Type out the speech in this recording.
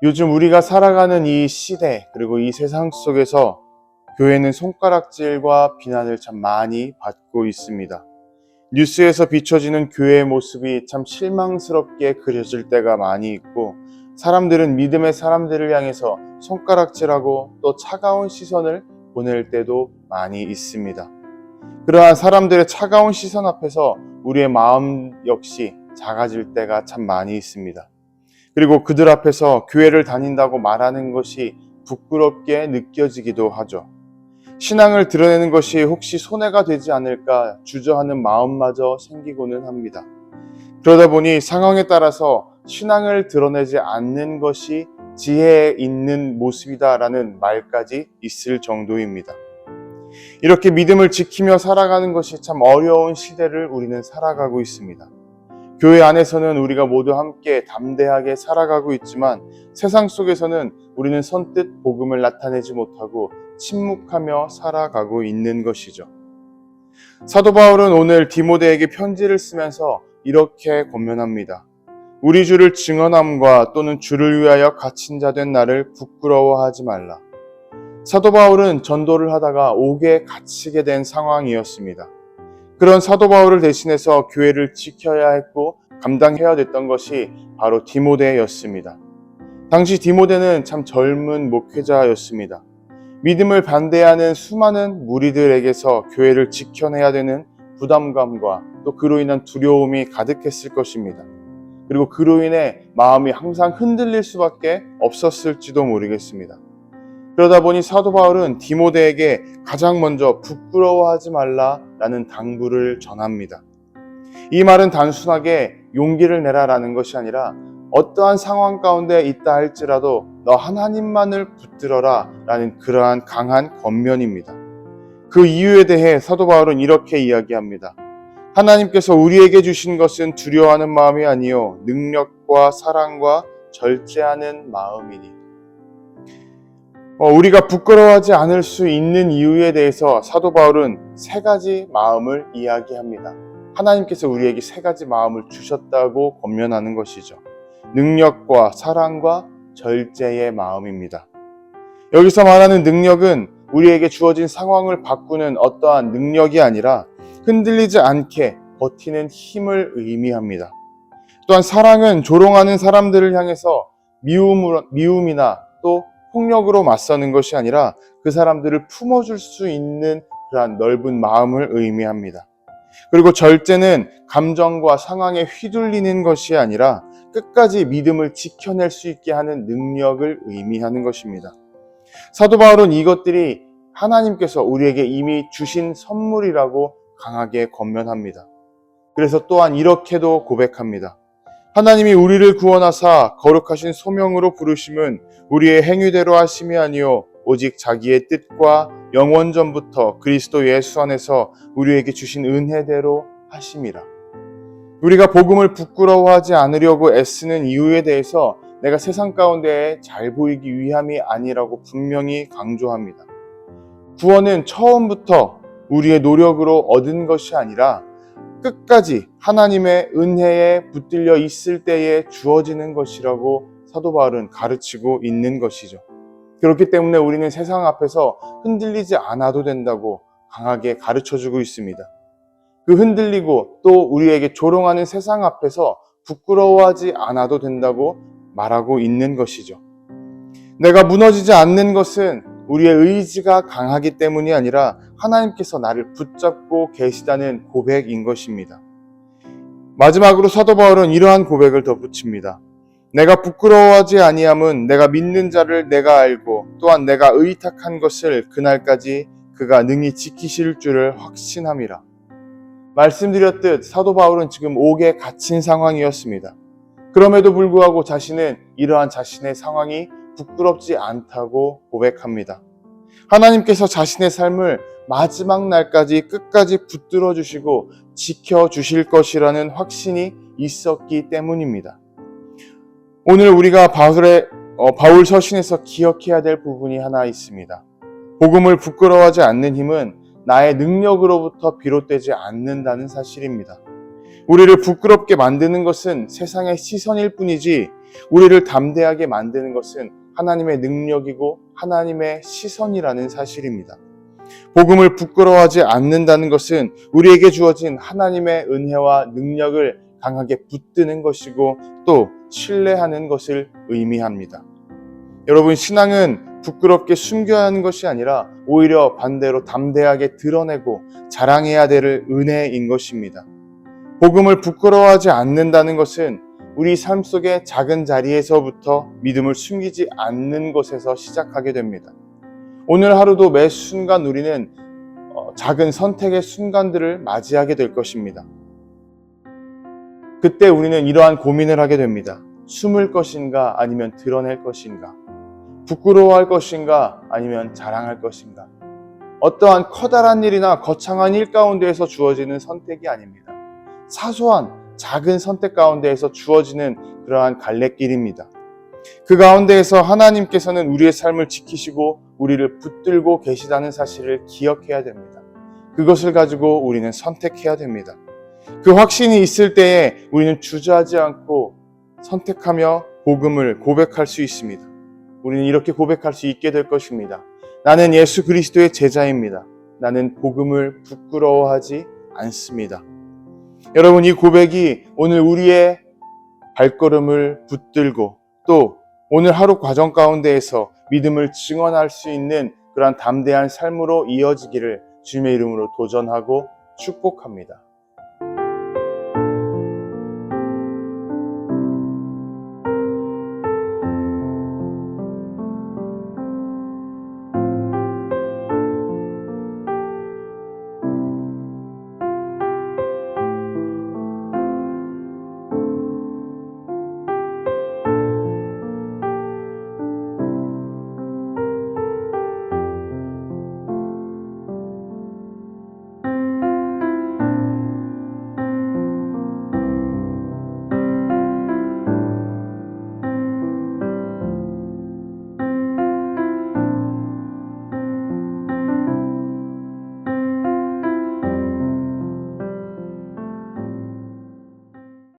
요즘 우리가 살아가는 이 시대, 그리고 이 세상 속에서 교회는 손가락질과 비난을 참 많이 받고 있습니다. 뉴스에서 비춰지는 교회의 모습이 참 실망스럽게 그려질 때가 많이 있고, 사람들은 믿음의 사람들을 향해서 손가락질하고 또 차가운 시선을 보낼 때도 많이 있습니다. 그러한 사람들의 차가운 시선 앞에서 우리의 마음 역시 작아질 때가 참 많이 있습니다. 그리고 그들 앞에서 교회를 다닌다고 말하는 것이 부끄럽게 느껴지기도 하죠. 신앙을 드러내는 것이 혹시 손해가 되지 않을까 주저하는 마음마저 생기고는 합니다. 그러다 보니 상황에 따라서 신앙을 드러내지 않는 것이 지혜 있는 모습이다라는 말까지 있을 정도입니다. 이렇게 믿음을 지키며 살아가는 것이 참 어려운 시대를 우리는 살아가고 있습니다. 교회 안에서는 우리가 모두 함께 담대하게 살아가고 있지만 세상 속에서는 우리는 선뜻 복음을 나타내지 못하고 침묵하며 살아가고 있는 것이죠. 사도 바울은 오늘 디모데에게 편지를 쓰면서 이렇게 권면합니다. 우리 주를 증언함과 또는 주를 위하여 갇힌 자 된 나를 부끄러워하지 말라. 사도 바울은 전도를 하다가 옥에 갇히게 된 상황이었습니다. 그런 사도 바울을 대신해서 교회를 지켜야 했고 감당해야 됐던 것이 바로 디모데였습니다. 당시 디모데는 참 젊은 목회자였습니다. 믿음을 반대하는 수많은 무리들에게서 교회를 지켜내야 되는 부담감과 또 그로 인한 두려움이 가득했을 것입니다. 그리고 그로 인해 마음이 항상 흔들릴 수밖에 없었을지도 모르겠습니다. 그러다 보니 사도 바울은 디모데에게 가장 먼저 부끄러워하지 말라라는 당부를 전합니다. 이 말은 단순하게 용기를 내라라는 것이 아니라 어떠한 상황 가운데 있다 할지라도 너 하나님만을 붙들어라 라는 그러한 강한 권면입니다. 그 이유에 대해 사도 바울은 이렇게 이야기합니다. 하나님께서 우리에게 주신 것은 두려워하는 마음이 아니요 능력과 사랑과 절제하는 마음이니. 우리가 부끄러워하지 않을 수 있는 이유에 대해서 사도 바울은 세 가지 마음을 이야기합니다. 하나님께서 우리에게 세 가지 마음을 주셨다고 권면하는 것이죠. 능력과 사랑과 절제의 마음입니다. 여기서 말하는 능력은 우리에게 주어진 상황을 바꾸는 어떠한 능력이 아니라 흔들리지 않게 버티는 힘을 의미합니다. 또한 사랑은 조롱하는 사람들을 향해서 미움이나 또 폭력으로 맞서는 것이 아니라 그 사람들을 품어줄 수 있는 그러한 넓은 마음을 의미합니다. 그리고 절제는 감정과 상황에 휘둘리는 것이 아니라 끝까지 믿음을 지켜낼 수 있게 하는 능력을 의미하는 것입니다. 사도 바울은 이것들이 하나님께서 우리에게 이미 주신 선물이라고 강하게 권면합니다. 그래서 또한 이렇게도 고백합니다. 하나님이 우리를 구원하사 거룩하신 소명으로 부르심은 우리의 행위대로 하심이 아니요 오직 자기의 뜻과 영원전부터 그리스도 예수 안에서 우리에게 주신 은혜대로 하심이라. 우리가 복음을 부끄러워하지 않으려고 애쓰는 이유에 대해서 내가 세상 가운데 잘 보이기 위함이 아니라고 분명히 강조합니다. 구원은 처음부터 우리의 노력으로 얻은 것이 아니라 끝까지 하나님의 은혜에 붙들려 있을 때에 주어지는 것이라고 사도 바울은 가르치고 있는 것이죠. 그렇기 때문에 우리는 세상 앞에서 흔들리지 않아도 된다고 강하게 가르쳐주고 있습니다. 그 흔들리고 또 우리에게 조롱하는 세상 앞에서 부끄러워하지 않아도 된다고 말하고 있는 것이죠. 내가 무너지지 않는 것은 우리의 의지가 강하기 때문이 아니라 하나님께서 나를 붙잡고 계시다는 고백인 것입니다. 마지막으로 사도 바울은 이러한 고백을 덧붙입니다. 내가 부끄러워하지 아니함은 내가 믿는 자를 내가 알고 또한 내가 의탁한 것을 그날까지 그가 능히 지키실 줄을 확신함이라. 말씀드렸듯 사도 바울은 지금 옥에 갇힌 상황이었습니다. 그럼에도 불구하고 자신은 이러한 자신의 상황이 부끄럽지 않다고 고백합니다. 하나님께서 자신의 삶을 마지막 날까지 끝까지 붙들어 주시고 지켜 주실 것이라는 확신이 있었기 때문입니다. 오늘 우리가 바울 서신에서 기억해야 될 부분이 하나 있습니다. 복음을 부끄러워하지 않는 힘은 나의 능력으로부터 비롯되지 않는다는 사실입니다. 우리를 부끄럽게 만드는 것은 세상의 시선일 뿐이지 우리를 담대하게 만드는 것은 하나님의 능력이고 하나님의 시선이라는 사실입니다. 복음을 부끄러워하지 않는다는 것은 우리에게 주어진 하나님의 은혜와 능력을 강하게 붙드는 것이고 또 신뢰하는 것을 의미합니다. 여러분, 신앙은 부끄럽게 숨겨야 하는 것이 아니라 오히려 반대로 담대하게 드러내고 자랑해야 될 은혜인 것입니다. 복음을 부끄러워하지 않는다는 것은 우리 삶 속의 작은 자리에서부터 믿음을 숨기지 않는 것에서 시작하게 됩니다. 오늘 하루도 매 순간 우리는 작은 선택의 순간들을 맞이하게 될 것입니다. 그때 우리는 이러한 고민을 하게 됩니다. 숨을 것인가 아니면 드러낼 것인가? 부끄러워할 것인가 아니면 자랑할 것인가? 어떠한 커다란 일이나 거창한 일 가운데에서 주어지는 선택이 아닙니다. 사소한 작은 선택 가운데에서 주어지는 그러한 갈래길입니다. 그 가운데에서 하나님께서는 우리의 삶을 지키시고 우리를 붙들고 계시다는 사실을 기억해야 됩니다. 그것을 가지고 우리는 선택해야 됩니다. 그 확신이 있을 때에 우리는 주저하지 않고 선택하며 복음을 고백할 수 있습니다. 우리는 이렇게 고백할 수 있게 될 것입니다. 나는 예수 그리스도의 제자입니다. 나는 복음을 부끄러워하지 않습니다. 여러분, 이 고백이 오늘 우리의 발걸음을 붙들고 또 오늘 하루 과정 가운데에서 믿음을 증언할 수 있는 그러한 담대한 삶으로 이어지기를 주님의 이름으로 도전하고 축복합니다.